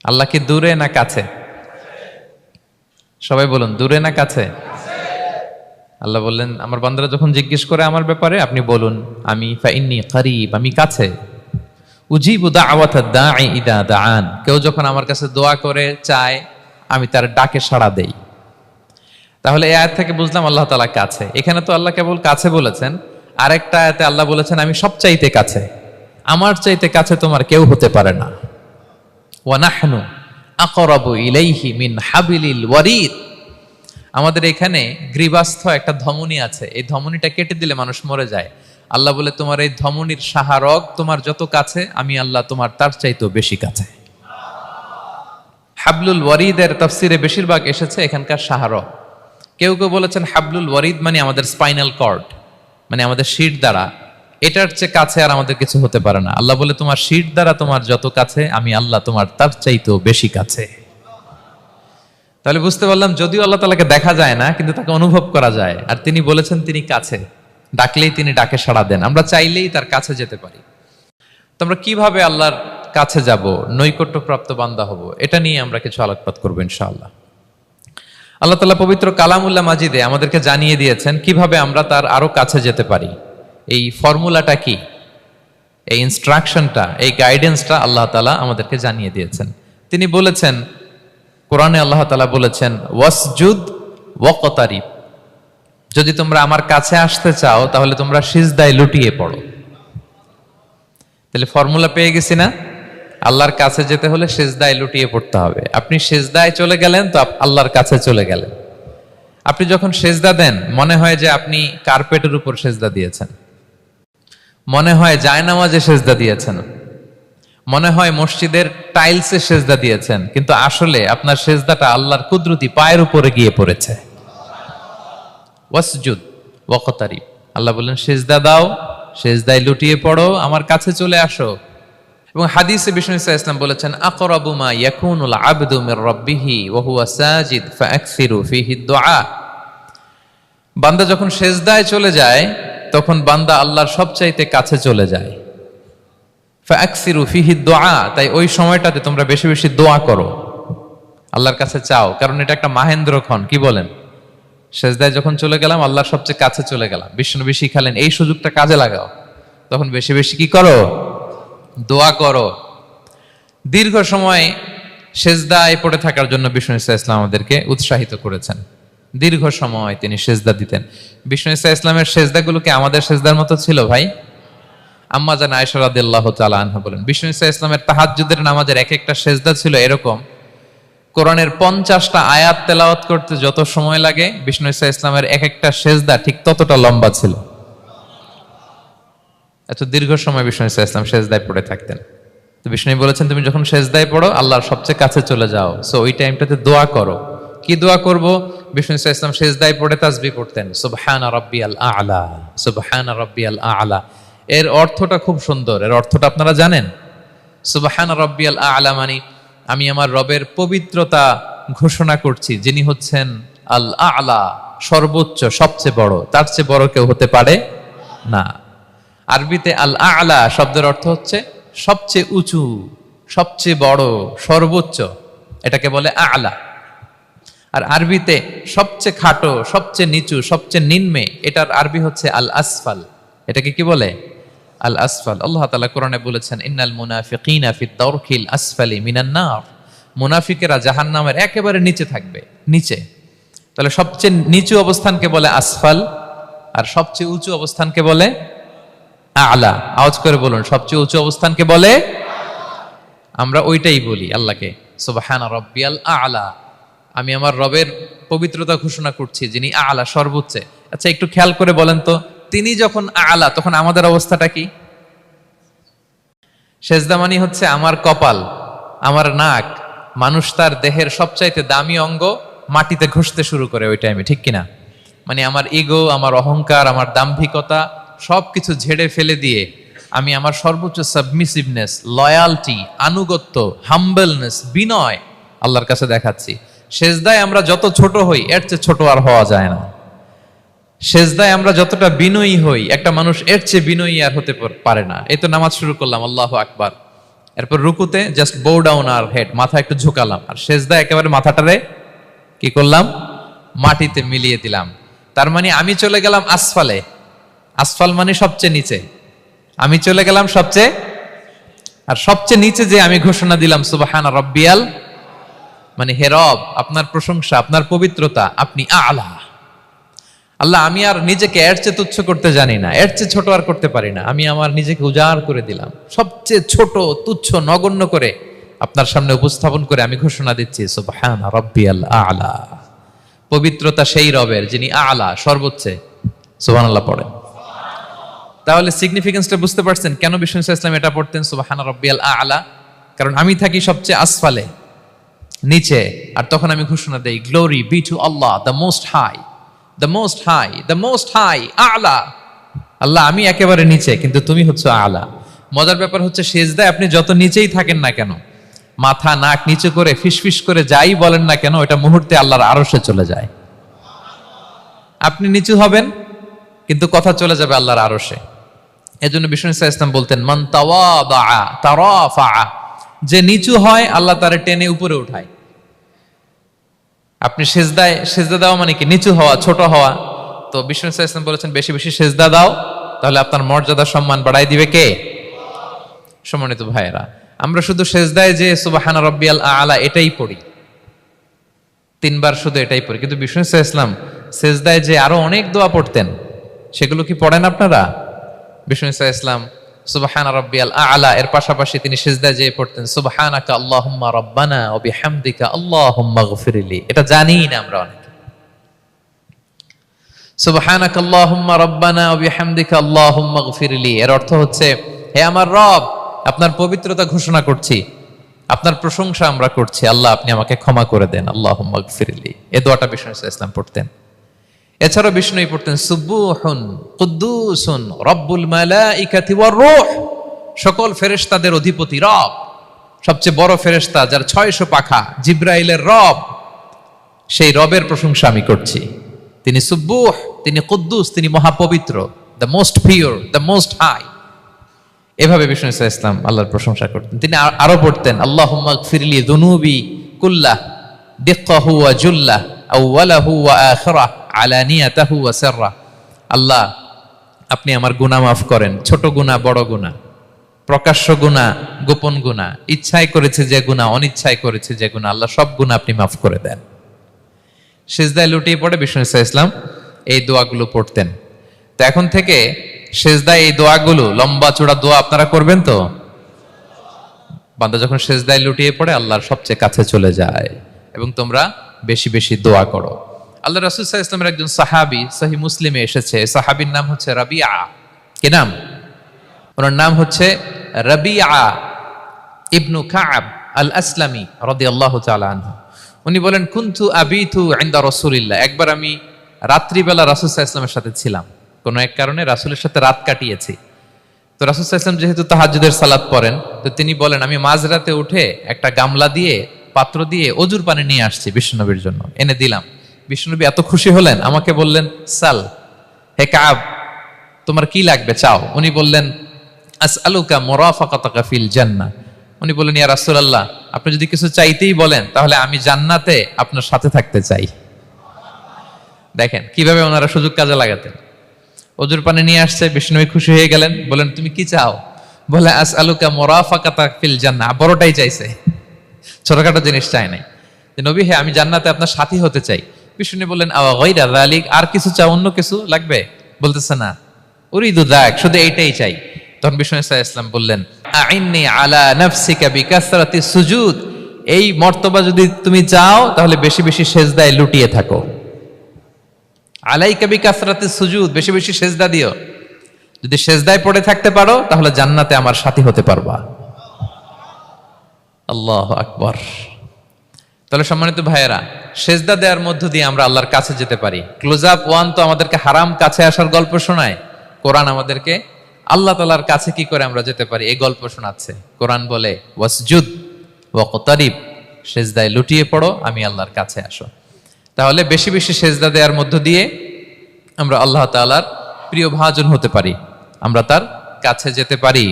আল্লাহ কি দূরে না কাছে? সবাই বলুন, দূরে না কাছে? আল্লাহ বললেন, আমার বান্দারা যখন জিজ্ঞেস করে আমার ব্যাপারে, আপনি বলুন আমি ফাইন্নী করিব, আমি কাছে। উজিবু দাওয়াতাদ দাঈ ইদা দাআন, কেউ যখন আমার কাছে দোয়া করে চায়, আমি তার ডাকে সাড়া দেই। তাহলে এই আয়াত থেকে বুঝলাম আল্লাহ তাআলা কাছে। এখানে তো আল্লাহ কেবল কাছে বলেছেন, আরেকটা আয়াতে আল্লাহ বলেছেন আমি সবচাইতে কাছে, আমার চাইতে কাছে তোমার কেউ হতে পারে না। ওয়া নাহনু আকরাবু ইলাইহি মিন হাবিলিল ওয়ারিদ। আমাদের এখানে গ্রীবাস্থ একটা ধমনী আছে, এই ধমনীটা কেটে দিলে মানুষ মরে যায়। আল্লাহ বলে তোমার এই ধমনীর সাহারক তোমার যত কাছে, আমি আল্লাহ তোমার তার চাইতেও বেশি কাছে। হাবলুল ওয়ারিদের তাফসিরে বেশিরভাগ এসেছে এখানকার সাহারক। কেউ কেউ বলেছেন হাবলুল ওয়ারিদ মানে আমাদের স্পাইনাল কর্ড, মানে আমাদের শির দ্বারা, এটার চেয়ে কাছে আর আমাদের কিছু হতে পারে না। আল্লাহ বলে তোমার শির দ্বারা তোমার যত কাছে, আমি আল্লাহ তোমার তার চাইতেও বেশি কাছে। তাহলে বুঝতে পারলাম যদিও আল্লাহ তাআলাকে দেখা যায় না, কিন্তু তাকে অনুভব করা যায়। আর তিনি বলেছেন তিনি কাছে, ডাকলেই তিনি ডাকে সাড়া দেন, আমরা চাইলেই তার কাছে যেতে পারি। তো আমরা কিভাবে আল্লাহর কাছে যাব, নৈকট্যপ্রাপ্ত বান্দা হব, এটা নিয়ে আমরা কিছু আলোকপাত করবো ইনশাআল্লাহ। আল্লাহ তাআলা পবিত্র কালামুল্লাহ মাজিদে আমাদেরকে জানিয়ে দিয়েছেন কিভাবে আমরা তার আরো কাছে যেতে পারি। এই ফর্মুলাটা কি, এই ইনস্ট্রাকশনটা, এই গাইডেন্সটা আল্লাহ তাআলা আমাদেরকে জানিয়ে দিয়েছেন। তিনি বলেছেন কোরআনে, আল্লাহ তাআলা বলেছেন ওয়াসজুদ ওয়াকতারিব, যদি তোমরা আমার কাছে আসতে চাও তাহলে তোমরা সিজদায় লুটিয়ে পড়ো। তাহলে ফর্মুলা পেয়ে গেছি না? আল্লাহর কাছে যেতে হলে সিজদায় লুটিয়ে পড়তে হবে। আপনি সিজদায় চলে গেলেন তো আল্লাহর কাছে চলে গেলেন। আপনি যখন সিজদা দেন মনে হয় যে আপনি কার্পেটের উপর সিজদা দিয়েছেন, মনে হয় জায়নামাজে সিজদা দিয়েছেন, মনে হয় মসজিদের টাইলসে সিজদা দিয়েছেন, কিন্তু আসলে আপনার সিজদাটা আল্লাহর কুদরতি পায়ের উপরে গিয়ে পড়েছে। ওয়াসজুদ ওয়াকতারিব, আল্লাহ বললেন সিজদা দাও, সিজদায় লুটিয়ে পড়ো, আমার কাছে চলে আসো। এবং হাদিসে বিষ্ণু সাল্লাল্লাহু আলাইহি ওয়াসাল্লাম বলেছেন আকরাবু মা ইয়াকুনুল আবদু মির রাব্বিহি ওয়া হুয়া সাজিদ ফাআকসিরু ফীহি দুআ। বান্দা যখন সিজদায় চলে যায় তখন বান্দা আল্লাহর সবচাইতে কাছে চলে যায়। ফাআকসিরু ফীহি দুআ, তাই ওই সময়টাতে তোমরা বেশি বেশি দোয়া করো, আল্লাহর কাছে চাও, কারণ এটা একটা মাহেন্দ্রক্ষণ। কি বলেন? সিজদায় যখন চলে গেলাম আল্লাহর সবচেয়ে কাছে চলে গেলাম। বিষ্ণু শিখালেন এই সুযোগটা কাজে লাগাও, তখন বেশি বেশি কি করো? দোয়া করো। দীর্ঘ সময় সিজদায় পড়ে থাকার জন্য বিষ্ণু ইসলাম আমাদেরকে উৎসাহিত করেছেন। দীর্ঘ সময় তিনি সিজদা দিতেন। বিষ্ণু ইসলামের সিজদাগুলোকে আমাদের সিজদার মতো ছিল ভাই? আম্মা জান আয়েশা রাদিয়াল্লাহু তাআলা আনহা বলেন বিষ্ণু ইসলামের তাহাজ্জুদের নামাজের এক একটা সিজদা ছিল এরকম, কোরআনের 50টা আয়াত তেলাওয়াত করতে যত সময় লাগে বিষ্ণু ইসলামের এক একটা সিজদা ঠিক ততটা লম্বা ছিল। এত দীর্ঘ সময় বিষ্ণু ইসলাম সিজদায় পড়ে থাকতেন। তো বিষ্ণু বলেছেন তুমি যখন সিজদায় পড়ো আল্লাহর সবচেয়ে কাছে চলে যাও, সো ওই টাইমটাতে দোয়া করো। কি দোয়া করব? বিষ্ণু ইসলাম সিজদায় পড়ে তাসবিহ পড়তেন, সুবহানা রাব্বিয়াল আ'লা, সুবহানা রাব্বিয়াল আ'লা। এর অর্থটা খুব সুন্দর। এর অর্থটা আপনারা জানেন? সুবহানা রাব্বিয়াল আ'লা মানে আমি আমার রবের পবিত্রতা ঘোষণা করছি, যিনি হচ্ছেন আল আ'লা, সর্বোচ্চ, সবচেয়ে বড়, তার চেয়ে বড় কেউ হতে পারে না। আরবিতে আল আ'লা শব্দের অর্থ হচ্ছে সবচেয়ে উঁচু, সবচেয়ে বড়, সর্বোচ্চ, এটাকে বলে আ'লা। আর আরবিতে সবচেয়ে খাটো, সবচেয়ে নিচু, সবচেয়ে নিম্নে, এটার আরবি হচ্ছে আল আসফাল। এটাকে কি বলে? আল আসফাল। আল্লাহ তাআলা কোরআনে বলেছেন ইন্নাল মুনাফিকিনা ফিদ দারকিল আসফালি মিনান নার, মুনাফিকেরা জাহান্নামের একেবারে নিচে থাকবে, নিচে। তাহলে সবচেয়ে নিচু অবস্থানকে বলে আসফাল, আর সবচেয়ে উঁচু অবস্থানকে বলে আ'লা। আওয়াজ করে বলুন, সবচেয়ে উঁচু অবস্থানকে বলে। আমরা ওইটাই বলি আল্লাহকে, সুবহানা রাব্বিয়াল আ'লা, আমি আমার রবের পবিত্রতা ঘোষণা করছি যিনি আ'লা, সর্বোচ্চ। আচ্ছা একটু খেয়াল করে বলেন তো, তিনি যখন আ'লা তখন আমাদের অবস্থাটা কি? সিজদা মানে হচ্ছে আমার কপাল, আমার নাক, মানুষ তার দেহের সবচাইতে দামি অঙ্গ মাটিতে ঘষতে শুরু করে ওই টাইমে, ঠিক কিনা? মানে আমার ইগো, আমার অহংকার, আমার দাম্ভিকতা সবকিছু ঝেড়ে ফেলে দিয়ে আমি আমার সর্বোচ্চ সাবমিসিভনেস, লয়ালটি, আনুগত্য, হাম্বলনেস, বিনয় আল্লাহর কাছে দেখাচ্ছি। সিজদায় আমরা যত ছোট হই এর চেয়ে ছোট আর হওয়া যায় না। সিজদায় আমরা যতটা বিনয়ী হই একটা মানুষ এর চেয়ে বিনয়ী আর হতে পারে না। এই তো নামাজ শুরু করলাম, আল্লাহু আকবার, এরপর রুকুতে জাস্ট বো ডাউন আর হেড, মাথা একটু ঝুঁকালাম, আর সেজদা একেবারে মাথাটারে কি করলাম, মাটিতে মিলিয়ে দিলাম। তার মানে আমি চলে গেলাম আসফালে। আসফাল মানে সবচেয়ে নিচে, আমি চলে গেলাম সবচেয়ে, আর সবচেয়ে নিচে যে আমি ঘোষণা দিলাম সুবহানা রাব্বিয়াল, মানে হে রব আপনার প্রশংসা, আপনার পবিত্রতা, আপনি আলা। আল্লাহ আমি আর নিজেকে এর চেয়ে তুচ্ছ করতে জানি না, এর চেয়ে ছোট আর করতে পারি না, আমি আমার নিজেকে উজাড় করে দিলাম, সবচেয়ে ছোট তুচ্ছ নগণ্য করে আপনার সামনে উপস্থাপন করে আমি ঘোষণা দিচ্ছি সুবহানা রাব্বিয়াল আলা। পবিত্রতা সেই রবের যিনি আলা, সর্বোচ্চে। সুবহানাল্লাহ পড়েন। তাহলে সিগনিফিকেন্সটা বুঝতে পারছেন কেন বিষ্ণু ইসলাম ইসলাম এটা পড়তেন সুবহানা রাব্বিয়াল আলা? কারণ আমি থাকি সবচেয়ে আসফালে, নিচে, আর তখন আমি ঘোষণা দেই glory be to Allah the most high, the most high, the most high আলা। আল্লাহ আমি একেবারে নিচে, কিন্তু তুমি হচ্ছে আলা। মজার ব্যাপার হচ্ছে সেজদায় আপনি যত নিচেই থাকেন না কেন, মাথা নাক নিচে করে ফিসফিস করে যাই বলেন না কেন, এটা মুহূর্তে আল্লাহর আরশে চলে যায়। আপনি নিচু হবেন কিন্তু কথা চলে যাবে আল্লাহর আরশে। এজন্য বিষ্ণু ইসলাম বলতেন মান তাওয়াদা তারাফা, যে নিচু হয় আল্লাহ তারে টেনে উপরে উঠায়। আপনি সেজদায়, সেজদা দেওয়া মানে কি নিচু হওয়া, ছোট হওয়া। তো বিষ্ণু ইসলাম বলেছেন বেশি বেশি সেজদা দাও, তাহলে আপনার মর্যাদা সম্মান বাড়াই দিবে কে? সম্মানিত ভাইয়েরা, আমরা শুধু সেজদায় যে সুবহানা রাব্বিয়াল আলা এটাই পড়ি, 3 বার শুধু এটাই পড়ি, কিন্তু বিষ্ণু ইসলাম সেজদায় যে আরো অনেক দোয়া পড়তেন, সেগুলো কি পড়েন আপনারা? বিষ্ণু ইসলাম সুবহানা রাব্বিয়াল আলা এর পাশাপাশি তিনি সিজদায় যেয়ে পড়তেন সুবহানাকা আল্লাহুম্মা রাব্বানা ওয়া বিহামদিকা আল্লাহুম্মা গফিরলি। এটা জানিই না আমরা অনেকে। সুবহানাকা আল্লাহুম্মা রাব্বানা ওয়া বিহামদিকা আল্লাহুম্মা গফিরলি এর অর্থ হচ্ছে হে আমার রব, আপনার পবিত্রতা ঘোষণা করছি, আপনার প্রশংসা আমরা করছি, আল্লাহ আপনি আমাকে ক্ষমা করে দেন, আল্লাহুম্মা গফিরলি। এই দোয়াটা বিষ্ণু ইসলাম পড়তেন। এছাড়াও বিষ্ণু পড়তেন সুবহুন কুদ্দুসুন রব্বুল মালাইকাতি ওয়ার রূহ, সকল ফেরেশতাদের অধিপতি রব, সবচেয়ে বড় ফেরেশতা যার 600 পাখা, জিব্রাইলের রব, সেই রবের প্রশংসা আমি করছি। তিনি সুবহুহ, তিনি কুদ্দুস, তিনি মহাপবিত্র, the most pure, the most high. এভাবে বিষ্ণু ইসলাম আল্লাহর প্রশংসা করতেন। তিনি আরো পড়তেন আল্লাহুম্মা গফিরলি যুনুবি কুল্লাহ দিক্কাহু ওয়া জুল্লাহ আউওয়ালাহু ওয়া আখিরাহ আলানিয়াতাহু ওয়া সিররা। আল্লাহ আপনি আমার গুনাহ মাফ করেন, ছোট গুনাহ বড় গুনাহ, প্রকাশ্য গুনাহ গোপন গুনাহ, ইচ্ছায় করেছে যে গুনাহ, অনিচ্ছায় করেছে যে গুনাহ, আল্লাহ সব গুনাহ আপনি মাফ করে দেন। সিজদায় লুটিয়ে পড়ে বিষ্ণু ইসলাম এই দোয়াগুলো পড়তেন। তো এখন থেকে সিজদায় এই দোয়াগুলো, লম্বা চূড়া দোয়া আপনারা করবেন তো? বান্দা যখন সিজদায় লুটিয়ে পড়ে আল্লাহর সবচেয়ে কাছে চলে যায়। এবং তোমরা বেশি বেশি দোয়া করো। আল্লাহ রাসূল সাল্লাল্লাহু আলাইহি ওয়াসাল্লামের একজন সাহাবী সহিহ মুসলিমে এসেছে, সাহাবীর নাম হচ্ছে রাবিআ। কি নাম? ওনার নাম হচ্ছে রাবিআ ইবনু কাব আল আসলামি রাদিয়াল্লাহু তাআলা আনহু। উনি বলেন কুনতু আবিতু ইনদা রাসূলিল্লাহ, একবার আমি রাত্রিবেলা রাসূল সাল্লাল্লাহু আলাইহি ওয়াসাল্লামের সাথে ছিলাম, কোন এক কারণে রাসূলের সাথে রাত কাটিয়েছি। তো রাসূল সাল্লাল্লাহু আলাইহি ওয়াসাল্লাম যেহেতু তাহাজ্জুদের সালাত পড়েন, তো তিনি বলেন আমি মাঝরাতে উঠে একটা গামলা দিয়ে, পাত্র দিয়ে অজুর পানি নিয়ে আসছি বিশ্বনবীর জন্য, এনে দিলাম। বিশ্বনবী এত খুশি হলেন, আমাকে বললেন সাল, হে কাব তোমার কি লাগবে চাও। উনি বললেন আসআলুকা মুরাফাকাতাকা ফিল জান্নাহ। উনি বললেন ইয়া রাসূলুল্লাহ, আপনি যদি কিছু চাইতেই বলেন তাহলে আমি জান্নাতে আপনার সাথে থাকতে চাই। দেখেন কিভাবে ওনারা সুযোগ কাজে লাগাতেন। অজুর পানি নিয়ে আসছে, বিষ্ণু খুশি হয়ে গেলেন, বলেন তুমি কি চাও? বলে আসআলুকা মুরাফাকাতাকা ফিল জান্নাহ, বড়টাই চাইছে, ছোটখাটো জিনিস চাই নাই। নবী হে আমি জান্নাতে আপনার সাথী হতে চাই। বিষ্ণু বললেন আওয়া গায়রা যালিক, আর কিছু চাও, অন্য কিছু লাগবে? বলতেছে না, উরিদু যাক, শুধু এইটাই চাই। তখন বিষ্ণু সাল্লাল্লাহু আলাইহি ওয়াসাল্লাম বললেন আইন্নি আলা নাফসিকা বিকাসরাতি সুজুদ, এই মর্তবা যদি তুমি চাও তাহলে বেশি বেশি সিজদায় লুটিয়ে থাকো। আলাইকা বিকাসরাতি সুজুদ, বেশি বেশি সিজদা দিও। যদি সিজদায় পড়ে থাকতে পারো তাহলে জান্নাতে আমার সাথী হতে পারবা। আল্লাহু আকবার। তাহলে সম্মানিত ভাইয়েরা, সেজদা দেওয়ার মধ্য দিয়ে আমরা আল্লাহর কাছে যেতে পারি। ক্লোজ আপ ওয়ান তো আমাদেরকে হারাম কাছে আসার গল্প শোনায়, কোরআন আমাদেরকে আল্লাহ তাআলার কাছে কি করে আমরা যেতে পারি এই গল্প শোনাচ্ছে। কোরআন বলে ওয়াসজুদ ওয়াকতারিব, সেজদায় লুটিয়ে পড়ো, আমি আল্লাহর কাছে আসো। তাহলে বেশি বেশি সেজদা দেওয়ার মধ্য দিয়ে আমরা আল্লাহ তাআলার প্রিয় ভাজন হতে পারি, আমরা তার কাছে যেতে পারি।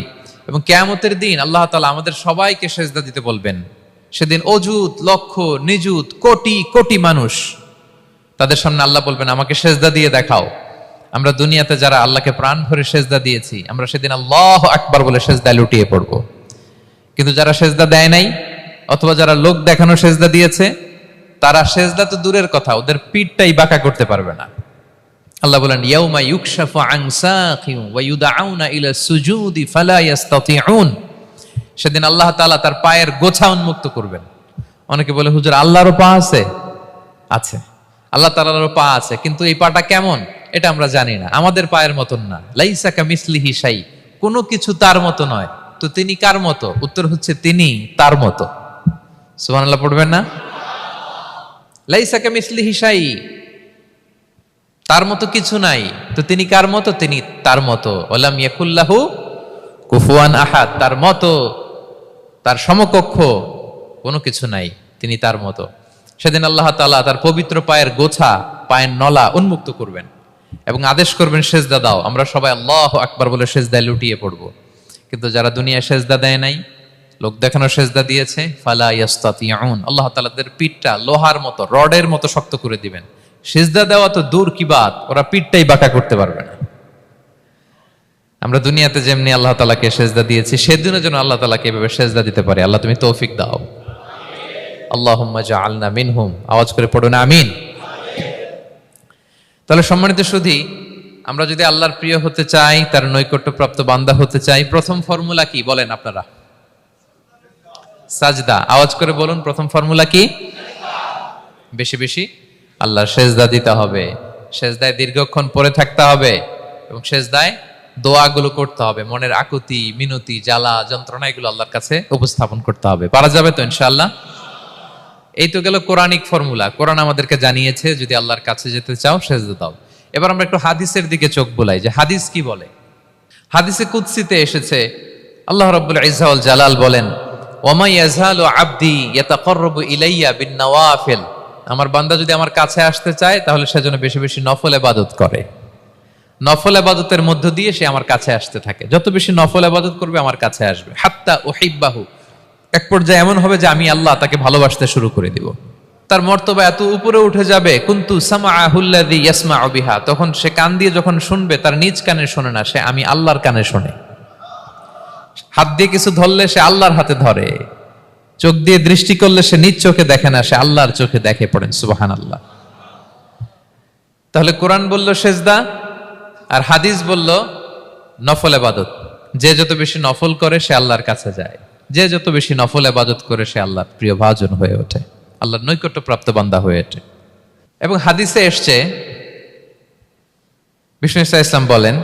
এবং কিয়ামতের দিন আল্লাহ তাআলা আমাদের সবাইকে সেজদা দিতে বলবেন। সেদিন অযুত লক্ষ নিযুত কোটি কোটি মানুষ, তাদের সামনে আল্লাহ বলবেন আমাকে সেজদা দিয়ে দেখাও। আমরা দুনিয়াতে যারা আল্লাহকে প্রাণ ভরে সেজদা দিয়েছি, আমরা সেদিন আল্লাহু আকবার বলে সেজদায় লুটিয়ে পড়ব। কিন্তু যারা সেজদা দেয় নাই, অথবা যারা লোক দেখানো সেজদা দিয়েছে, তারা সেজদা তো দূরের কথা, ওদের পিঠটাই বাঁকা করতে পারবে না। আল্লাহ বলেন ইয়াউমা ইউকশাফু আন সাকিন ওয়া ইউদআউনা ইলা সুজুদি ফালা ইস্তাতিউন। সেদিন আল্লাহ তাআলা তার পায়ের গোছা উন্মুক্ত করবেন। অনেকে বলে হুজুর আল্লাহরও পা আছে? আছে, আল্লাহ তাআলারও পা আছে, কিন্তু এই পাটা কেমন এটা আমরা জানি না, আমাদের পায়ের মতন না। লাইসা কামিসলিহি শাই, কোনো কিছু তার মতো নয়। তো তিনি কার মতো? উত্তর হচ্ছে তিনি তার মতো। সুবহানাল্লাহ পড়বেন না? লাইসা কামিসলিহি শাই, তার মতো কিছু নাই। তো তিনি কার মতো? তিনি তার মতো। ওয়ালাম ইয়াকুল্লাহু কুফুয়ান আহাদ, তার মতো, তার সমকক্ষ কোনো কিছু নাই, তিনি তার মতো। সেদিন আল্লাহ তাআলা তার পবিত্র পায়ের গোছা, পায়ের নলা উন্মুক্ত করবেন এবং আদেশ করবেন সেজদা দাও। আমরা সবাই আল্লাহু আকবার বলে সেজদায় লুটিয়ে পড়ব। কিন্তু যারা দুনিয়ায় সেজদা দেয় নাই, লোক দেখানো সেজদা দিয়েছে, ফালা ইয়াস্তাতিউন, আল্লাহ তাআলা তাদের পিঠটা লোহার মতো, রডের মতো শক্ত করে দিবেন। সেজদা দেওয়া তো দূর কি বাত, ওরা পিঠটাই বাঁকা করতে পারবে না। আমরা দুনিয়াতে যেমনি আল্লাহ তাআলাকে সেজদা দিয়েছি, সেদিনও যেন আল্লাহ তাআলাকে এভাবে সেজদা দিতে পারে। আল্লাহ তুমি তৌফিক দাও। আল্লাহুম্মা জাআলনা মিনহুম, আওয়াজ করে পড়ুন আমিন। তাহলে সম্মানিত সুধী, আমরা যদি আল্লাহর প্রিয় হতে চাই, তার নৈকট্যপ্রাপ্ত বান্দা হতে চাই, প্রথম ফর্মুলা কি বলেন আপনারা? সাজদা। আওয়াজ করে বলুন, প্রথম ফর্মুলা কি? বেশি বেশি আল্লাহর সেজদা দিতে হবে, সেজদায় দীর্ঘক্ষণ পড়ে থাকতে হবে এবং সেজদায় দোয়াগুলো করতে হবে। মনের আকুতি মিনতি জ্বালা যন্ত্রণা এগুলো আল্লাহর কাছে উপস্থাপন করতে হবে। পারা যাবে তো ইনশাআল্লাহ? এই তো গেল কোরআনিক ফর্মুলা। কোরআন আমাদেরকে জানিয়েছে যদি আল্লাহর কাছে যেতে চাও সেজদা দাও। এবার আমরা একটু হাদিসের দিকে চোখ বুলাই যে হাদিস কি বলে। হাদিসে কুদসিতে এসেছে, আল্লাহ রাব্বুল ইজ্জা ওয়াল জালাল বলেন, ওয়ামা ইয়াজালু আবদি ইয়াতাকাররাবু ইলাইয়া বিন-নওয়াফিল, আমার বান্দা যদি আমার কাছে আসতে চায় তাহলে সে যেন বেশি বেশি নফল ইবাদত করে। নফল ইবাদতের মধ্য দিয়ে সে আমার কাছে আসতে থাকে। যত বেশি নফল ইবাদত করবে আমার কাছে আসবে। হাত্তা উহিব্বাহু, এক পর্যায়ে এমন হবে যে আমি আল্লাহ তাকে ভালোবাসতে শুরু করে দিব। তার মর্তবা এত উপরে উঠে যাবে, কুনতু সামাআহুল্লাযী ইয়াসমাউ বিহা, তখন সে কান দিয়ে যখন শুনবে তার নিজ কানে শোনে না, সে আমি আল্লাহর কানে শোনে। হাত দিয়ে কিছু ধরলে সে আল্লাহর হাতে ধরে, চোখ দিয়ে দৃষ্টি করলে সে নিজ চোখে দেখে না, সে আল্লাহর চোখে দেখে। পড়েন সুবহানাল্লাহ। তাহলে কোরআন বলল সেজদা, আর হাদিস বলল নফল ইবাদত। যে যত বেশি নফল করে সে আল্লাহর কাছে যায়, যে যত বেশি নফল ইবাদত করে সে আল্লাহর প্রিয় ভাজন হয়ে ওঠে, আল্লাহর নৈকট্যপ্রাপ্ত বান্দা হয়ে ওঠে। এবং হাদিসে এসছে, বিষ্ণু ইসলাম বলেন,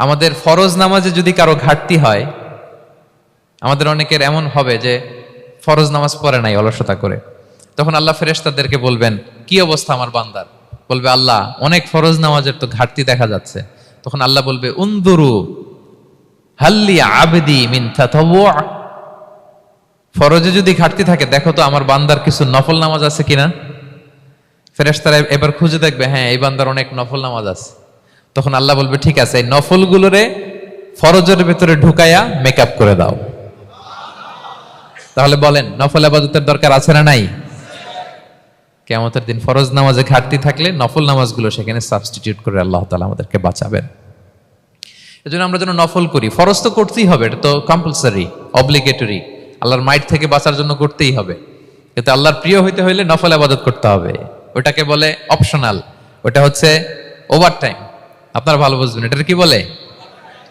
আমাদের ফরজ নামাজে যদি কারো ঘাটতি হয়, আমাদের অনেকের এমন হবে যে ফরজ নামাজ পড়ে নাই অলসতা করে, তখন আল্লাহ ফেরেশতাদেরকে বলবেন কি অবস্থা আমার বান্দার? বলবে আল্লাহ অনেক ফরজ নামাজের তো ঘাটতি দেখা যাচ্ছে। তখন আল্লাহ বলবে উনদুরু হাল্লি আবদি মিন তাতাওয়ু, ফরজে যদি ঘাটতি থাকে দেখো তো আমার বান্দার কিছু নফল নামাজ আছে কিনা। ফেরেশতারা এবার খুঁজে দেখবে, হ্যাঁ এই বান্দার অনেক নফল নামাজ আছে। তখন আল্লাহ বলবে ঠিক আছে, এই নফলগুলোরে ফরজের ভেতরে ঢুকাইয়া মেকআপ করে দাও। তাহলে বলেন নফল ইবাদতের দরকার আছে না নাই? কিয়ামতের দিন ফরজ নামাজে ঘাটতি থাকলে নফল নামাজগুলো সেখানে সাবস্টিটিউট করে আল্লাহ তাআলা আমাদেরকে বাঁচাবেন। এজন্য আমরা যেন নফল করি। ফরজ তো করতেই হবে, এটা তো কম্পালসারি, অব্লিগেটরি, আল্লাহর মাইট থেকে বাঁচার জন্য করতেই হবে। কিন্তু আল্লাহর প্রিয় হইতে হইলে নফল ইবাদত করতে হবে। ওটাকে বলে অপশনাল, ওটা হচ্ছে ওভারটাইম। আপনারা ভালো বুঝবেন, এটা কি বলে?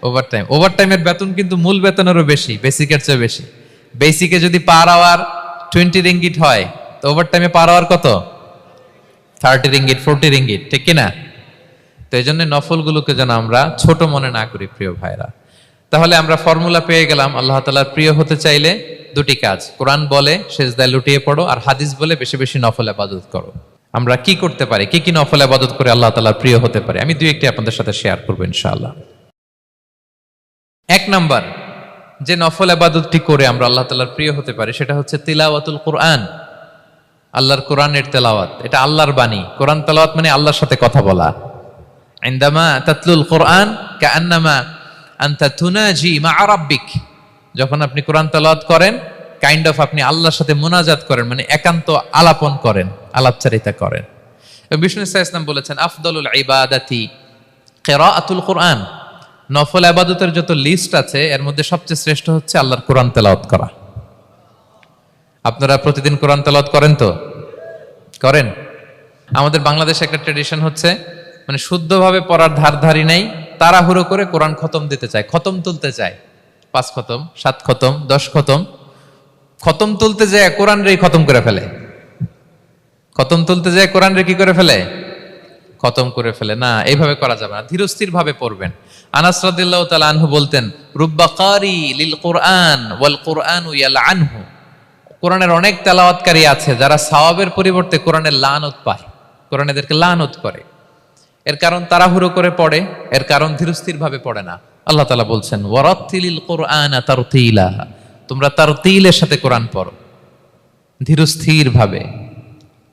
ওভারটাইম। ওভারটাইমের বেতন কিন্তু মূল বেতনেরও বেশি, বেসিকের চেয়ে বেশি। বেসিকে যদি পার আওয়ার 20 রিঙ্গিট হয়, তো ওভারটাইমে পার আওয়ার কত? 30 রিঙ্গিট, 40 রিঙ্গিট, ঠিক কিনা? তো এই জন্য নফলগুলোকে যেন আমরা ছোট মনে না করি প্রিয় ভাইরা। তাহলে আমরা ফর্মুলা পেয়ে গেলাম, আল্লাহ তাআলার প্রিয় হতে চাইলে দুটি কাজ, কোরআন বলে সেজদায় লুটিয়ে পড়ো, আর হাদিস বলে বেশি বেশি নফল ইবাদত করো। আমরা কি করতে পারি, কি কি নফল ইবাদত করে আল্লাহ তাআলার প্রিয় হতে পারি, আমি দুই একটি আপনাদের সাথে শেয়ার করবো ইনশাআল্লাহ। এক নাম্বার যে নফল ইবাদতটি করে আমরা আল্লাহ তাআলার প্রিয় হতে পারি সেটা হচ্ছে তিলাওয়াতুল কোরআন, আল্লাহর কোরআনের তেলাওয়াত। এটা আল্লাহর বাণী। কোরআন তেলাওয়াত মানে আল্লাহর সাথে কথা বলা। ইনদামা তাতলুল কোরআন কাআন্নামা আনতা তুনাজি মা রাব্বিক, যখন আপনি কোরআন তেলাওয়াত করেন কাইন্ড অফ আপনি আল্লাহর সাথে মুনাজাত করেন, মানে একান্ত আলাপন করেন, আলাপচারিতা করেন। বিষ্ণু সাল্লাল্লাহু আলাইহি ওয়াসাল্লাম বলেছেন আফদলুল ইবাদাতি কিরাআতুল কুরআন, নফল ইবাদতের যত লিস্ট আছে এর মধ্যে সবচেয়ে শ্রেষ্ঠ হচ্ছে আল্লাহর কোরআন তেলাওয়াত করা। আপনারা প্রতিদিন কোরআন তেলাওয়াত করেন তো? করেন? আমাদের বাংলাদেশে একটা ট্র্যাডিশন হচ্ছে, মানে শুদ্ধভাবে পড়ার ধারধারি নেই, তাড়াহুড়ো করে কোরআন খতম দিতে চায়, খতম তুলতে চায়, 5 খতম 7 খতম 10 খতম, খতম তুলতে যায় কোরআন রে খতম করে ফেলে, খতম তুলতে যায় কোরআন রে কি করে ফেলে, খতম করে ফেলে। না, এইভাবে করা যাবে না, ধীরস্থির ভাবে পড়বেন। আনাস রাদিয়াল্লাহু তাআলা আনহু বলতেন রুব্বা কারি লিল কুরআন ওয়াল কুরআনু ইয়ালআনহু, কোরআনের অনেক তেলাওয়াতকারী আছে যারা সওয়াবের পরিবর্তে কোরআনের লানত পায়, কোরআন এদেরকে লানত করে। এর কারণ তাড়াহুড়ো করে পড়ে, এর কারণ ধীরস্থির ভাবে পড়ে না। আল্লাহ তাআলা বলছেন ওয়ারাত্তিলিল কুরআনা তারতিলা, তোমরা তারতিলের সাথে কোরআন পড়ো, ধীরস্থির ভাবে,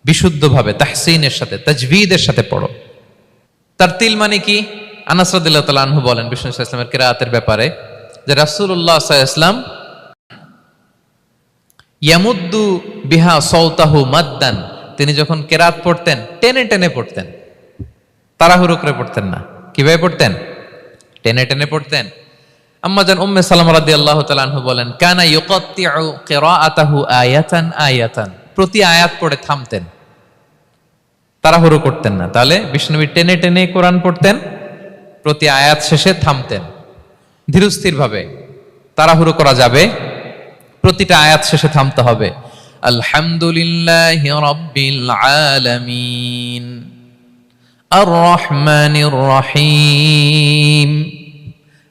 বিশুদ্ধ ভাবে, তাহসিনের সাথে, তাজবিদের সাথে পড়ো। তারতিল মানে কি? আনাস রাদিয়াল্লাহু তাআলা আনহু বলেন বিষ্ণু সাল্লাল্লাহু আলাইহি ওয়াসাল্লামের কিরাআতের ব্যাপারে যে রাসূলুল্লাহ সাল্লাল্লাহু আলাইহি ওয়াসাল্লাম ইয়ামুদ্দু বিহা সাওতাহু মাদ্দান, তিনি যখন কিরাত পড়তেন টেনে টেনে পড়তেন, তাড়াহুড়ো করে পড়তেন না। কিভাবে পড়তেন? টেনে টেনে পড়তেন। আম্মা জান উম্মে সালামা রাদিয়াল্লাহু তাআলা আনহা বলেন কানা ইউকাত্তিউ কিরাআতাহু আয়াতান আয়াতান, প্রতি আয়াত পড়ে থামতেন, তাড়াহুড়ো করতেন না। তাহলে বিষ্ণুনবী টেনে টেনে কোরআন পড়তেন, প্রতি আয়াত শেষে থামতেন, ধীরস্থির ভাবে, তাড়াহুড়ো করা যাবে, প্রতিটা আয়াত শেষে থামতে হবে। আলহামদুলিল্লাহি রাব্বিল আলামিন আর রহমানির রহিম